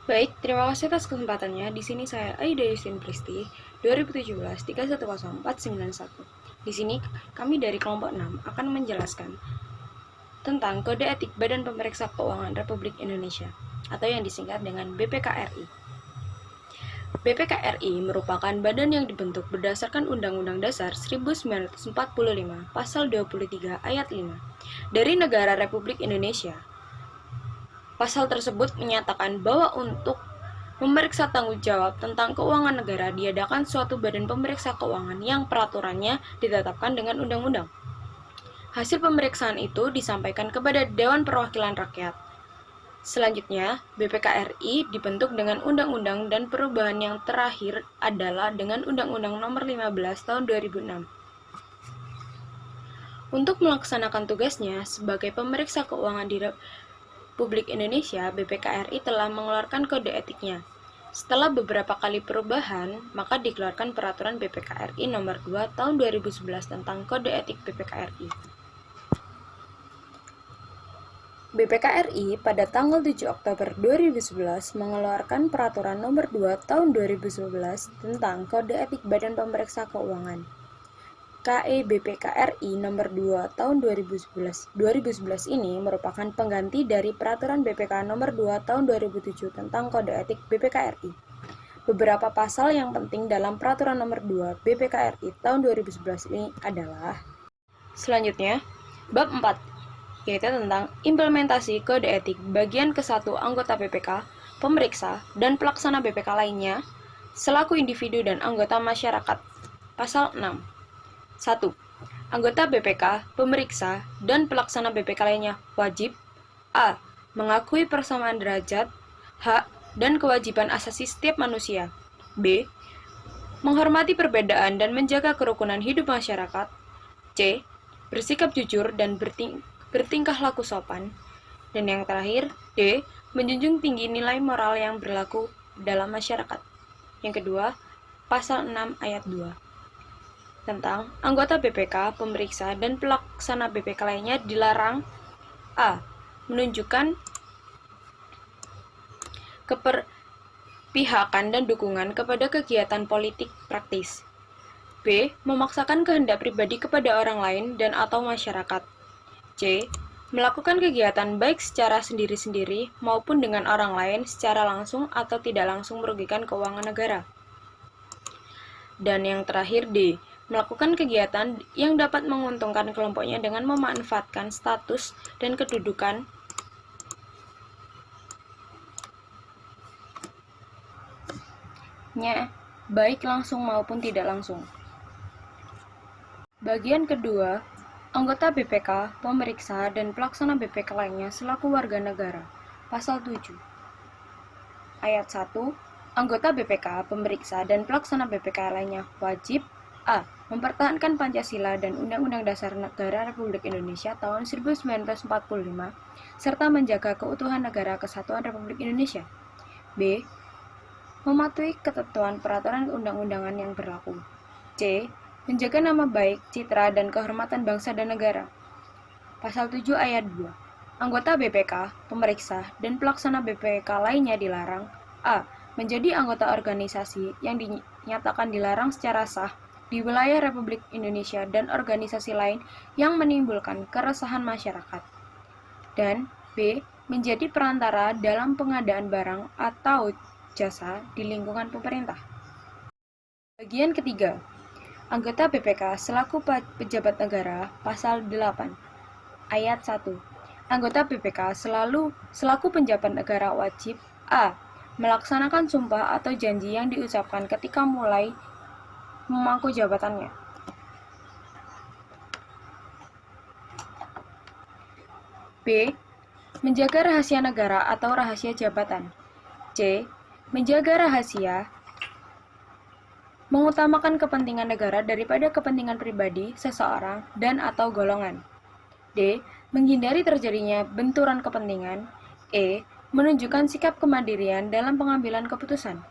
Baik, terima kasih atas kesempatannya. Di sini saya Aida Yustin Pristi, 2017 3100491. Di sini kami dari kelompok 6 akan menjelaskan tentang Kode Etik Badan Pemeriksa Keuangan Republik Indonesia atau yang disingkat dengan BPKRI. BPKRI merupakan badan yang dibentuk berdasarkan Undang-Undang Dasar 1945 Pasal 23 Ayat 5 dari Negara Republik Indonesia. Pasal tersebut menyatakan bahwa untuk memeriksa tanggung jawab tentang keuangan negara diadakan suatu badan pemeriksa keuangan yang peraturannya ditetapkan dengan undang-undang. Hasil pemeriksaan itu disampaikan kepada Dewan Perwakilan Rakyat. Selanjutnya, BPKRI dibentuk dengan undang-undang dan perubahan yang terakhir adalah dengan Undang-Undang Nomor 15 Tahun 2006. Untuk melaksanakan tugasnya sebagai pemeriksa keuangan di Republik Indonesia, BPKRI telah mengeluarkan kode etiknya. Setelah beberapa kali perubahan, maka dikeluarkan Peraturan BPKRI Nomor 2 Tahun 2011 tentang Kode Etik BPKRI. BPKRI pada tanggal 7 Oktober 2011 mengeluarkan Peraturan Nomor 2 Tahun 2011 tentang Kode Etik Badan Pemeriksa Keuangan. KEBPKRI Nomor 2 Tahun 2011 ini merupakan pengganti dari Peraturan BPK Nomor 2 Tahun 2007 tentang Kode Etik BPKRI. Beberapa pasal yang penting dalam Peraturan Nomor 2 BPKRI tahun 2011 ini adalah selanjutnya, Bab 4, yaitu tentang implementasi kode etik bagian ke-1 anggota BPK, pemeriksa, dan pelaksana BPK lainnya, selaku individu dan anggota masyarakat. Pasal 6. 1. Anggota BPK, pemeriksa, dan pelaksana BPK lainnya wajib A. Mengakui persamaan derajat, hak, dan kewajiban asasi setiap manusia. B. Menghormati perbedaan dan menjaga kerukunan hidup masyarakat. C. Bersikap jujur dan bertingkah laku sopan. Dan yang terakhir, D. Menjunjung tinggi nilai moral yang berlaku dalam masyarakat. Yang kedua, Pasal 6 Ayat 2. Tentang anggota BPK, pemeriksa, dan pelaksana BPK lainnya dilarang A. Menunjukkan keperpihakan dan dukungan kepada kegiatan politik praktis. B. Memaksakan kehendak pribadi kepada orang lain dan atau masyarakat. C. Melakukan kegiatan baik secara sendiri-sendiri maupun dengan orang lain secara langsung atau tidak langsung merugikan keuangan negara. Dan yang terakhir D. Melakukan kegiatan yang dapat menguntungkan kelompoknya dengan memanfaatkan status dan kedudukan baik langsung maupun tidak langsung. Bagian kedua, anggota BPK, pemeriksa, dan pelaksana BPK lainnya selaku warga negara. Pasal 7. Ayat 1. Anggota BPK, pemeriksa, dan pelaksana BPK lainnya wajib A. Mempertahankan Pancasila dan Undang-Undang Dasar Negara Republik Indonesia tahun 1945 serta menjaga keutuhan negara kesatuan Republik Indonesia. B. Mematuhi ketentuan peraturan undang-undangan yang berlaku. C. Menjaga nama baik, citra, dan kehormatan bangsa dan negara. Pasal 7 Ayat 2. Anggota BPK, pemeriksa, dan pelaksana BPK lainnya dilarang A. Menjadi anggota organisasi yang dinyatakan dilarang secara sah di wilayah Republik Indonesia dan organisasi lain yang menimbulkan keresahan masyarakat. Dan B. Menjadi perantara dalam pengadaan barang atau jasa di lingkungan pemerintah. Bagian ketiga, anggota BPK selaku pejabat negara. Pasal 8 Ayat 1. Anggota BPK selaku pejabat negara wajib A. Melaksanakan sumpah atau janji yang diucapkan ketika mulai memangku jabatannya. B. Menjaga rahasia negara atau rahasia jabatan. C. Menjaga rahasia mengutamakan kepentingan negara daripada kepentingan pribadi seseorang dan atau golongan. D. Menghindari terjadinya benturan kepentingan. E. Menunjukkan sikap kemandirian dalam pengambilan keputusan.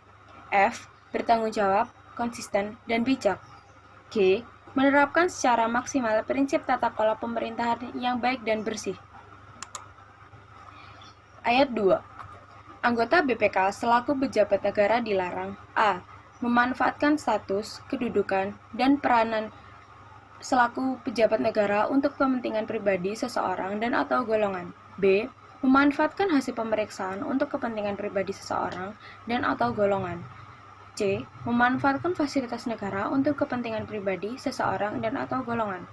F. Bertanggung jawab, konsisten, dan bijak. G. Menerapkan secara maksimal prinsip tata kelola pemerintahan yang baik dan bersih. Ayat 2. Anggota BPK selaku pejabat negara dilarang a. memanfaatkan status, kedudukan, dan peranan selaku pejabat negara untuk kepentingan pribadi seseorang dan atau golongan. B. Memanfaatkan hasil pemeriksaan untuk kepentingan pribadi seseorang dan atau golongan. C. Memanfaatkan fasilitas negara untuk kepentingan pribadi seseorang dan atau golongan.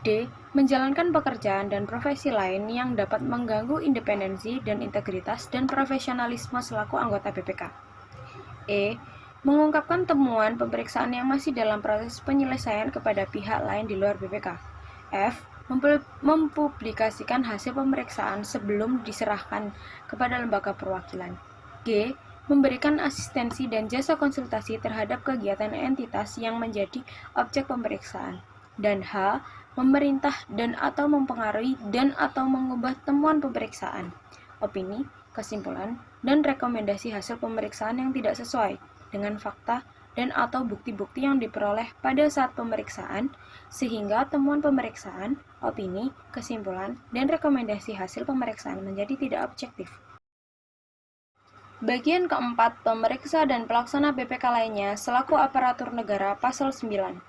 D. Menjalankan pekerjaan dan profesi lain yang dapat mengganggu independensi dan integritas dan profesionalisme selaku anggota BPK. E. Mengungkapkan temuan pemeriksaan yang masih dalam proses penyelesaian kepada pihak lain di luar BPK. F. Mempublikasikan hasil pemeriksaan sebelum diserahkan kepada lembaga perwakilan. G. Memberikan asistensi dan jasa konsultasi terhadap kegiatan entitas yang menjadi objek pemeriksaan. Dan H. Memerintah dan atau mempengaruhi dan atau mengubah temuan pemeriksaan, opini, kesimpulan, dan rekomendasi hasil pemeriksaan yang tidak sesuai dengan fakta dan atau bukti-bukti yang diperoleh pada saat pemeriksaan, sehingga temuan pemeriksaan, opini, kesimpulan, dan rekomendasi hasil pemeriksaan menjadi tidak objektif. Bagian keempat, pemeriksa dan pelaksana BPK lainnya selaku aparatur negara pasal 9.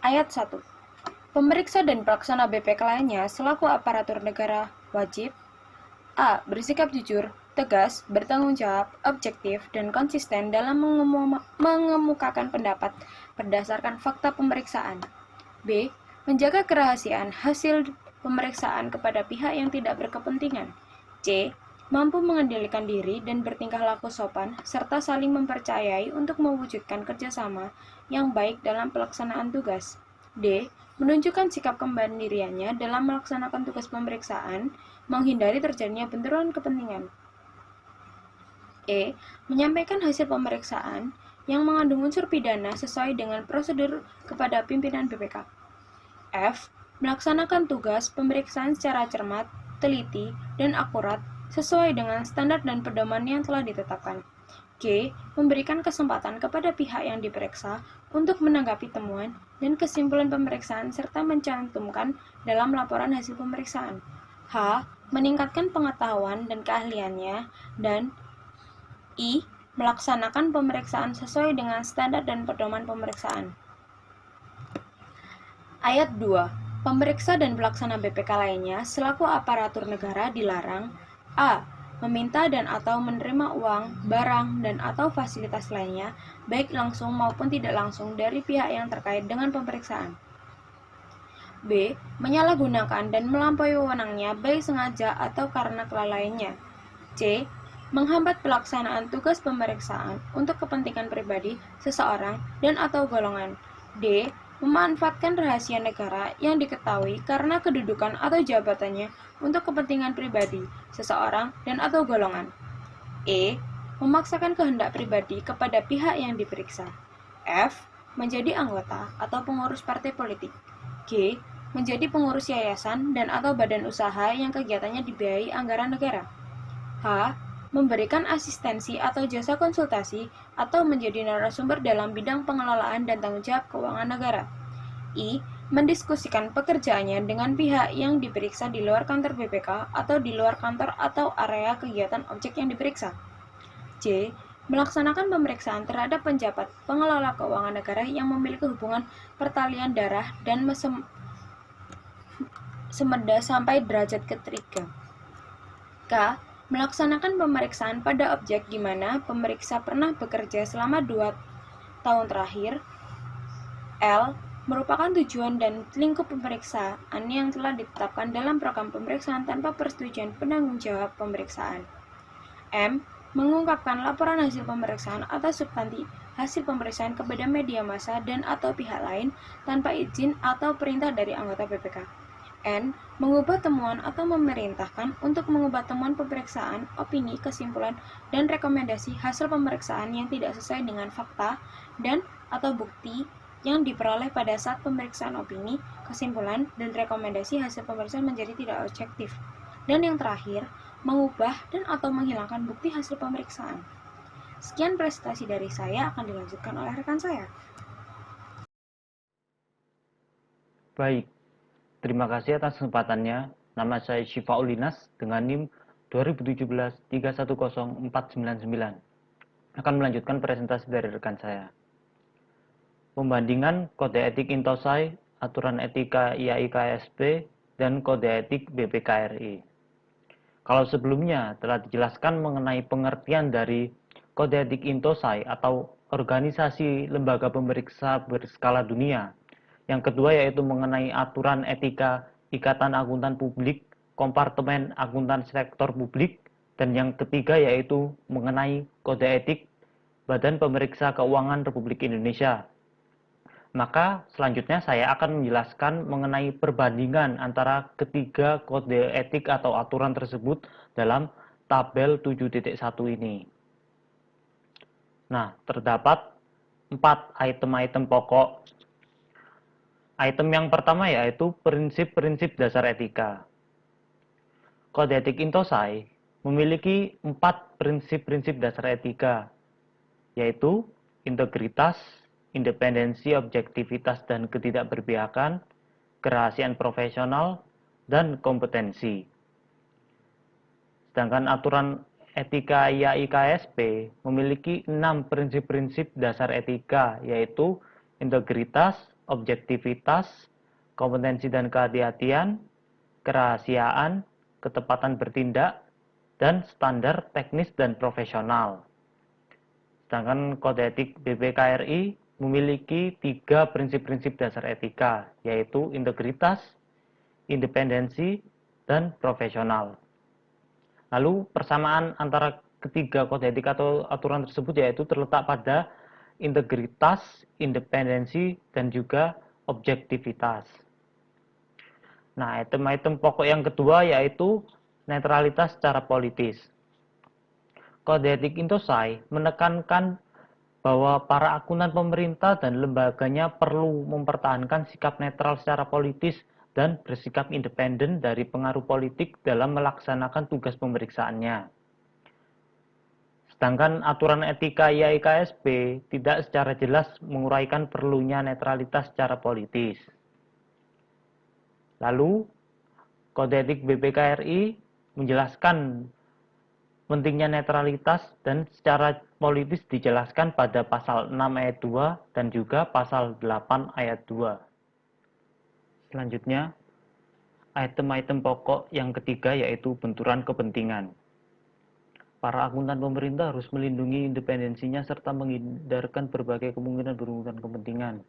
Ayat 1. Pemeriksa dan pelaksana BPK lainnya selaku aparatur negara wajib a. Bersikap jujur, tegas, bertanggung jawab, objektif, dan konsisten dalam mengemukakan pendapat berdasarkan fakta pemeriksaan. B. Menjaga kerahasiaan hasil pemeriksaan kepada pihak yang tidak berkepentingan. C. Mampu mengendalikan diri dan bertingkah laku sopan, serta saling mempercayai untuk mewujudkan kerjasama yang baik dalam pelaksanaan tugas. D. Menunjukkan sikap kemandiriannya dalam melaksanakan tugas pemeriksaan, menghindari terjadinya benturan kepentingan. E. Menyampaikan hasil pemeriksaan yang mengandung unsur pidana sesuai dengan prosedur kepada pimpinan BPK. F. Melaksanakan tugas pemeriksaan secara cermat, teliti, dan akurat sesuai dengan standar dan pedoman yang telah ditetapkan. G. Memberikan kesempatan kepada pihak yang diperiksa untuk menanggapi temuan dan kesimpulan pemeriksaan serta mencantumkan dalam laporan hasil pemeriksaan. H. Meningkatkan pengetahuan dan keahliannya. Dan I. Melaksanakan pemeriksaan sesuai dengan standar dan pedoman pemeriksaan. Ayat 2. Pemeriksa dan pelaksana BPK lainnya selaku aparatur negara dilarang a. Meminta dan atau menerima uang, barang, dan atau fasilitas lainnya, baik langsung maupun tidak langsung dari pihak yang terkait dengan pemeriksaan. B. Menyalahgunakan dan melampaui wewenangnya baik sengaja atau karena kelalaiannya. C. Menghambat pelaksanaan tugas pemeriksaan untuk kepentingan pribadi seseorang dan atau golongan. D. Memanfaatkan rahasia negara yang diketahui karena kedudukan atau jabatannya untuk kepentingan pribadi seseorang dan atau golongan. E. Memaksakan kehendak pribadi kepada pihak yang diperiksa. F. Menjadi anggota atau pengurus partai politik. G. Menjadi pengurus yayasan dan atau badan usaha yang kegiatannya dibiayai anggaran negara. H. Memberikan asistensi atau jasa konsultasi atau menjadi narasumber dalam bidang pengelolaan dan tanggung jawab keuangan negara. I. Mendiskusikan pekerjaannya dengan pihak yang diperiksa di luar kantor BPK atau di luar kantor atau area kegiatan objek yang diperiksa. J. Melaksanakan pemeriksaan terhadap penjabat pengelola keuangan negara yang memiliki hubungan pertalian darah dan semeda sampai derajat ketiga. K. Melaksanakan pemeriksaan pada objek di mana pemeriksa pernah bekerja selama 2 tahun terakhir. L. Merupakan tujuan dan lingkup pemeriksaan yang telah ditetapkan dalam program pemeriksaan tanpa persetujuan penanggung jawab pemeriksaan. M. Mengungkapkan laporan hasil pemeriksaan atau substansi hasil pemeriksaan kepada media massa dan atau pihak lain tanpa izin atau perintah dari anggota BPK. N. Mengubah temuan atau memerintahkan untuk mengubah temuan pemeriksaan, opini, kesimpulan, dan rekomendasi hasil pemeriksaan yang tidak sesuai dengan fakta dan atau bukti yang diperoleh pada saat pemeriksaan opini, kesimpulan, dan rekomendasi hasil pemeriksaan menjadi tidak objektif. Dan yang terakhir, mengubah dan atau menghilangkan bukti hasil pemeriksaan. Sekian presentasi dari saya, akan dilanjutkan oleh rekan saya. Baik, terima kasih atas kesempatannya. Nama saya Syifa Ulinas dengan NIM 2017-310499. Akan melanjutkan presentasi dari rekan saya. Pembandingan Kode Etik Intosai, Aturan Etika IAI-KSP, dan Kode Etik BPKRI. Kalau sebelumnya telah dijelaskan mengenai pengertian dari Kode Etik Intosai atau organisasi lembaga pemeriksa berskala dunia. Yang kedua yaitu mengenai aturan etika Ikatan Akuntan Publik, Kompartemen Akuntan Sektor Publik, dan yang ketiga yaitu mengenai Kode Etik Badan Pemeriksa Keuangan Republik Indonesia. Maka selanjutnya saya akan menjelaskan mengenai perbandingan antara ketiga kode etik atau aturan tersebut dalam tabel 7.1 ini. Nah, terdapat 4 item-item pokok. Item yang pertama yaitu prinsip-prinsip dasar etika. Kode etik Intosai memiliki 4 prinsip-prinsip dasar etika, yaitu integritas, independensi, objektivitas dan ketidakberpihakan, kerahasiaan profesional, dan kompetensi. Sedangkan aturan etika IAI-KSP memiliki 6 prinsip-prinsip dasar etika, yaitu integritas, objektivitas, kompetensi dan kehati-hatian, kerahasiaan, ketepatan bertindak, dan standar teknis dan profesional. Sedangkan Kode Etik BPKRI memiliki 3 prinsip-prinsip dasar etika, yaitu integritas, independensi, dan profesional. Lalu persamaan antara ketiga kode etik atau aturan tersebut yaitu terletak pada integritas, independensi, dan juga objektivitas. Nah, item-item pokok yang kedua yaitu netralitas secara politis. Kode etik Intosai menekankan bahwa para akuntan pemerintah dan lembaganya perlu mempertahankan sikap netral secara politis dan bersikap independen dari pengaruh politik dalam melaksanakan tugas pemeriksaannya. Sedangkan aturan etika IAI-KSP tidak secara jelas menguraikan perlunya netralitas secara politis. Lalu, Kode Etik BPKRI menjelaskan pentingnya netralitas dan secara politis dijelaskan pada pasal 6 ayat 2 dan juga pasal 8 ayat 2. Selanjutnya, item-item pokok yang ketiga yaitu benturan kepentingan. Para akuntan pemerintah harus melindungi independensinya serta menghindarkan berbagai kemungkinan berhubungan kepentingan.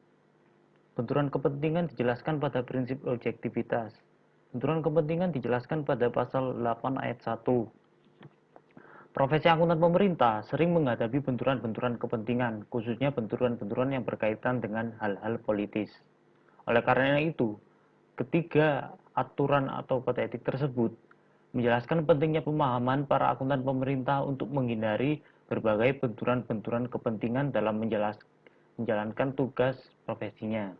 Benturan kepentingan dijelaskan pada prinsip objektivitas. Benturan kepentingan dijelaskan pada pasal 8 ayat 1. Profesi akuntan pemerintah sering menghadapi benturan-benturan kepentingan, khususnya benturan-benturan yang berkaitan dengan hal-hal politis. Oleh karena itu, ketiga aturan atau kode etik tersebut menjelaskan pentingnya pemahaman para akuntan pemerintah untuk menghindari berbagai benturan-benturan kepentingan dalam menjalankan tugas profesinya.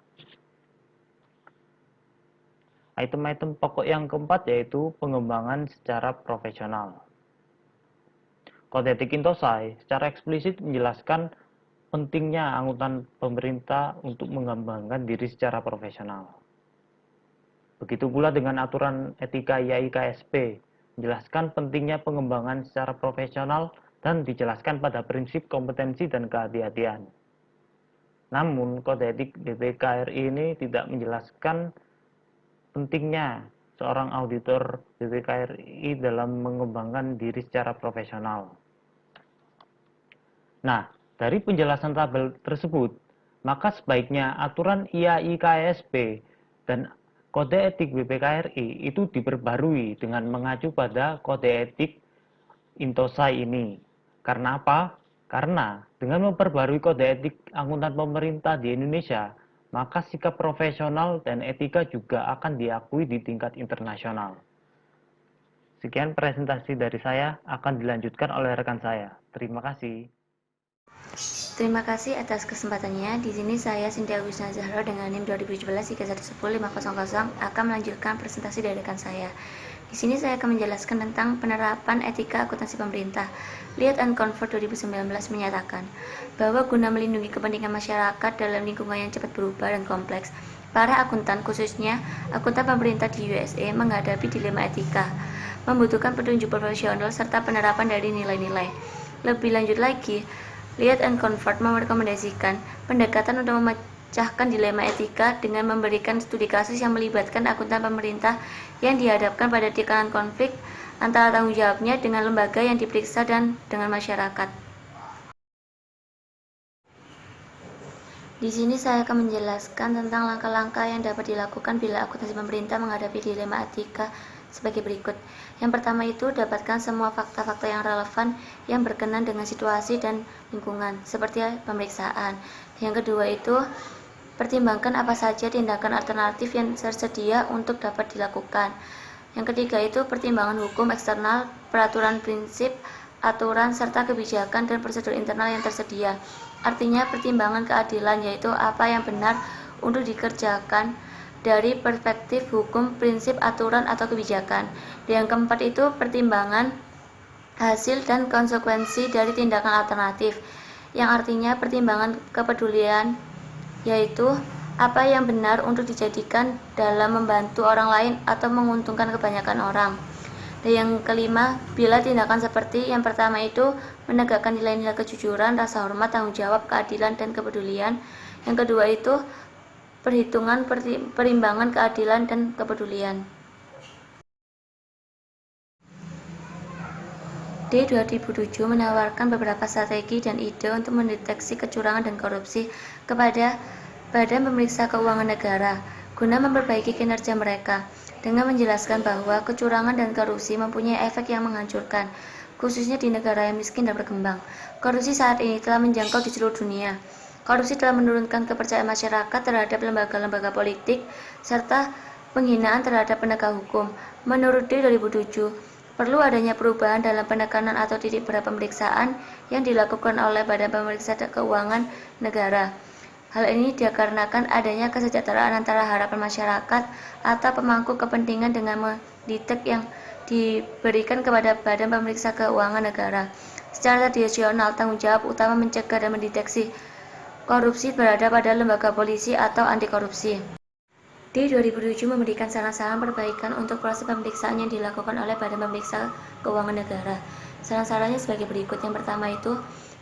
Item-item pokok yang keempat yaitu pengembangan secara profesional. Kode etik Intosai secara eksplisit menjelaskan pentingnya akuntan pemerintah untuk mengembangkan diri secara profesional. Begitu pula dengan aturan etika IAI-KSP, menjelaskan pentingnya pengembangan secara profesional dan dijelaskan pada prinsip kompetensi dan kehati-hatian. Namun, Kode Etik BPKRI ini tidak menjelaskan pentingnya seorang auditor BPKRI dalam mengembangkan diri secara profesional. Nah, dari penjelasan tabel tersebut, maka sebaiknya aturan IAI-KSP dan Kode Etik BPKRI itu diperbarui dengan mengacu pada Kode Etik Intosai ini. Karena apa? Karena dengan memperbarui Kode Etik Akuntan Pemerintah di Indonesia, maka sikap profesional dan etika juga akan diakui di tingkat internasional. Sekian presentasi dari saya, akan dilanjutkan oleh rekan saya. Terima kasih. Terima kasih atas kesempatannya. Di sini saya Cynthia Wisna Zahra dengan NIM 2017-3110-500 akan melanjutkan presentasi dari rekan saya. Di sini saya akan menjelaskan tentang penerapan etika akuntansi pemerintah. Lihat and Convert 2019 menyatakan bahwa guna melindungi kepentingan masyarakat dalam lingkungan yang cepat berubah dan kompleks, para akuntan, khususnya akuntan pemerintah di USA, menghadapi dilema etika. membutuhkan petunjuk profesional serta penerapan dari nilai-nilai. Lebih lanjut lagi, Liat and Comfort merekomendasikan pendekatan untuk memecahkan dilema etika dengan memberikan studi kasus yang melibatkan akuntan pemerintah yang dihadapkan pada tekanan konflik antara tanggung jawabnya dengan lembaga yang diperiksa dan dengan masyarakat. Di sini saya akan menjelaskan tentang langkah-langkah yang dapat dilakukan bila akuntansi pemerintah menghadapi dilema etika sebagai berikut. Yang pertama itu, dapatkan semua fakta-fakta yang relevan yang berkenan dengan situasi dan lingkungan, seperti pemeriksaan. Yang kedua itu, pertimbangkan apa saja tindakan alternatif yang tersedia untuk dapat dilakukan. Yang ketiga itu, pertimbangan hukum eksternal, peraturan prinsip, aturan, serta kebijakan dan prosedur internal yang tersedia. Artinya pertimbangan keadilan, yaitu apa yang benar untuk dikerjakan dari perspektif hukum, prinsip, aturan, atau kebijakan. Yang keempat itu pertimbangan hasil dan konsekuensi dari tindakan alternatif, yang artinya pertimbangan kepedulian, yaitu apa yang benar untuk dijadikan dalam membantu orang lain atau menguntungkan kebanyakan orang. Dan yang kelima, bila tindakan seperti yang pertama itu menegakkan nilai-nilai kejujuran, rasa hormat, tanggung jawab, keadilan, dan kepedulian. Yang kedua itu perhitungan perimbangan keadilan dan kepedulian. D 2007 menawarkan beberapa strategi dan ide untuk mendeteksi kecurangan dan korupsi kepada Badan Pemeriksa Keuangan Negara guna memperbaiki kinerja mereka, dengan menjelaskan bahwa kecurangan dan korupsi mempunyai efek yang menghancurkan, khususnya di negara yang miskin dan berkembang. Korupsi saat ini telah menjangkau di seluruh dunia. Korupsi telah menurunkan kepercayaan masyarakat terhadap lembaga-lembaga politik, serta penghinaan terhadap penegak hukum. Menurut D 2007, perlu adanya perubahan dalam penekanan atau titik berat pemeriksaan yang dilakukan oleh Badan Pemeriksa Keuangan Negara. Hal ini dikarenakan adanya kesejahteraan antara harapan masyarakat atau pemangku kepentingan dengan mendetek yang diberikan kepada Badan Pemeriksa Keuangan Negara. Secara tradisional, tanggung jawab utama mencegah dan mendeteksi korupsi berada pada lembaga polisi atau anti korupsi. D 2007 memberikan saran-saran perbaikan untuk proses pemeriksaan yang dilakukan oleh Badan Pemeriksa Keuangan Negara. Saran-sarannya sebagai berikut. Yang pertama itu,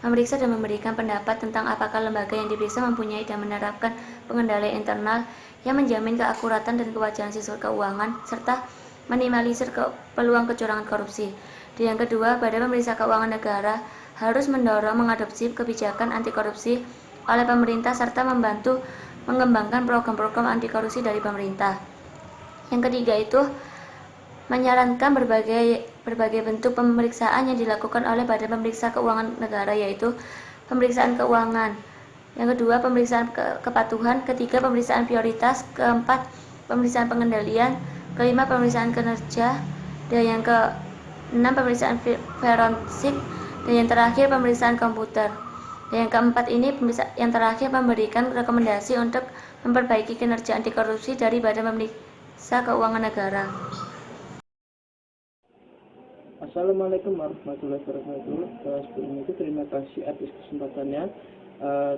memeriksa dan memberikan pendapat tentang apakah lembaga yang diperiksa mempunyai dan menerapkan pengendalian internal yang menjamin keakuratan dan kewajaran siswa keuangan, serta minimalisir peluang kecurangan korupsi. Dan yang kedua, Badan Pemeriksa Keuangan Negara harus mendorong mengadopsi kebijakan anti korupsi oleh pemerintah serta membantu mengembangkan program-program anti korupsi dari pemerintah. Yang ketiga itu, menyarankan berbagai bentuk pemeriksaan yang dilakukan oleh Badan Pemeriksa Keuangan Negara, yaitu pemeriksaan keuangan. Yang kedua, pemeriksaan kepatuhan. Ketiga, pemeriksaan prioritas. Keempat, pemeriksaan pengendalian. Kelima, pemeriksaan kinerja. Dan yang keenam, pemeriksaan forensik. Dan yang terakhir, pemeriksaan komputer. Dan yang keempat ini, yang terakhir, memberikan rekomendasi untuk memperbaiki kinerja anti korupsi dari Badan Pemeriksa Keuangan Negara. Assalamualaikum warahmatullahi wabarakatuh. Sebelum itu terima kasih atas kesempatannya.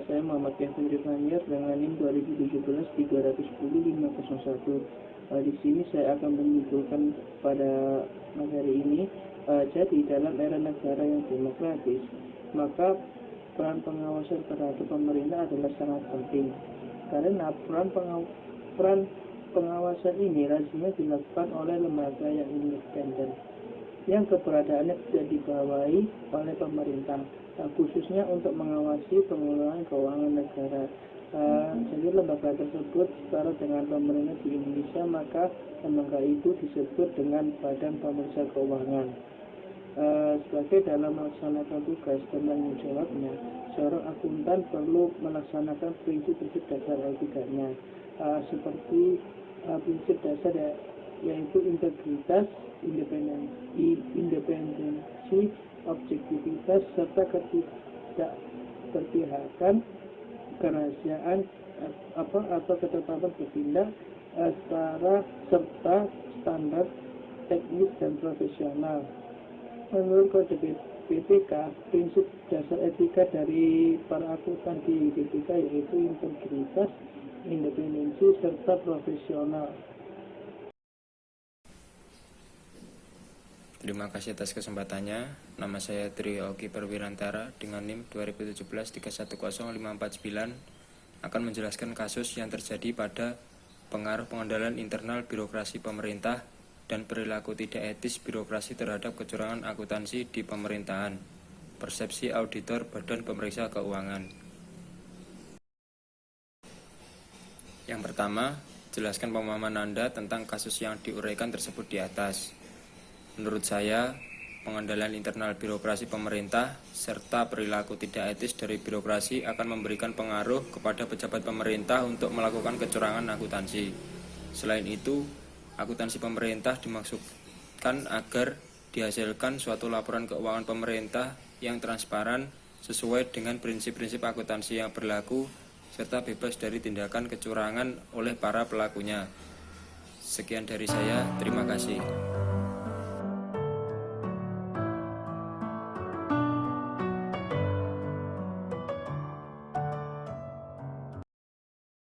Saya Muhammad Kevin Rifaniar dengan NIM 2017-310-501. Di sini saya akan menyimpulkan pada materi ini. Jadi dalam era negara yang demokratis, maka peran pengawasan terhadap pemerintah adalah sangat penting. Karena peran pengawasan ini lazimnya dilakukan oleh lembaga yang independen, yang keberadaannya tidak dibawahi oleh pemerintah, khususnya untuk mengawasi pengelolaan keuangan negara. Jadi lembaga tersebut setara dengan pemerintah di Indonesia, maka lembaga itu disebut dengan Badan Pemeriksa Keuangan. Sebagai dalam melaksanakan tugas dan tanggung jawabnya, seorang akuntan perlu melaksanakan prinsip-prinsip dasar etikanya, seperti prinsip dasar yaitu integritas, independensi, objektivitas, serta ketidakberpihakan, kerahasiaan atau ketetapan bertindak, serta standar teknis dan profesional. Menurut Kode BPK, prinsip dasar etika dari para akuntan di BPK yaitu integritas, independensi, serta profesional. Terima kasih atas kesempatannya. Nama saya Trio Oki Perwirantara dengan NIM 2017-310549 akan menjelaskan kasus yang terjadi pada pengaruh pengendalian internal birokrasi pemerintah dan perilaku tidak etis birokrasi terhadap kecurangan akuntansi di pemerintahan. Persepsi auditor Badan Pemeriksa Keuangan. Yang pertama, jelaskan pemahaman Anda tentang kasus yang diuraikan tersebut di atas. Menurut saya, pengendalian internal birokrasi pemerintah serta perilaku tidak etis dari birokrasi akan memberikan pengaruh kepada pejabat pemerintah untuk melakukan kecurangan akuntansi. Selain itu, akuntansi pemerintah dimaksudkan agar dihasilkan suatu laporan keuangan pemerintah yang transparan sesuai dengan prinsip-prinsip akuntansi yang berlaku serta bebas dari tindakan kecurangan oleh para pelakunya. Sekian dari saya, terima kasih.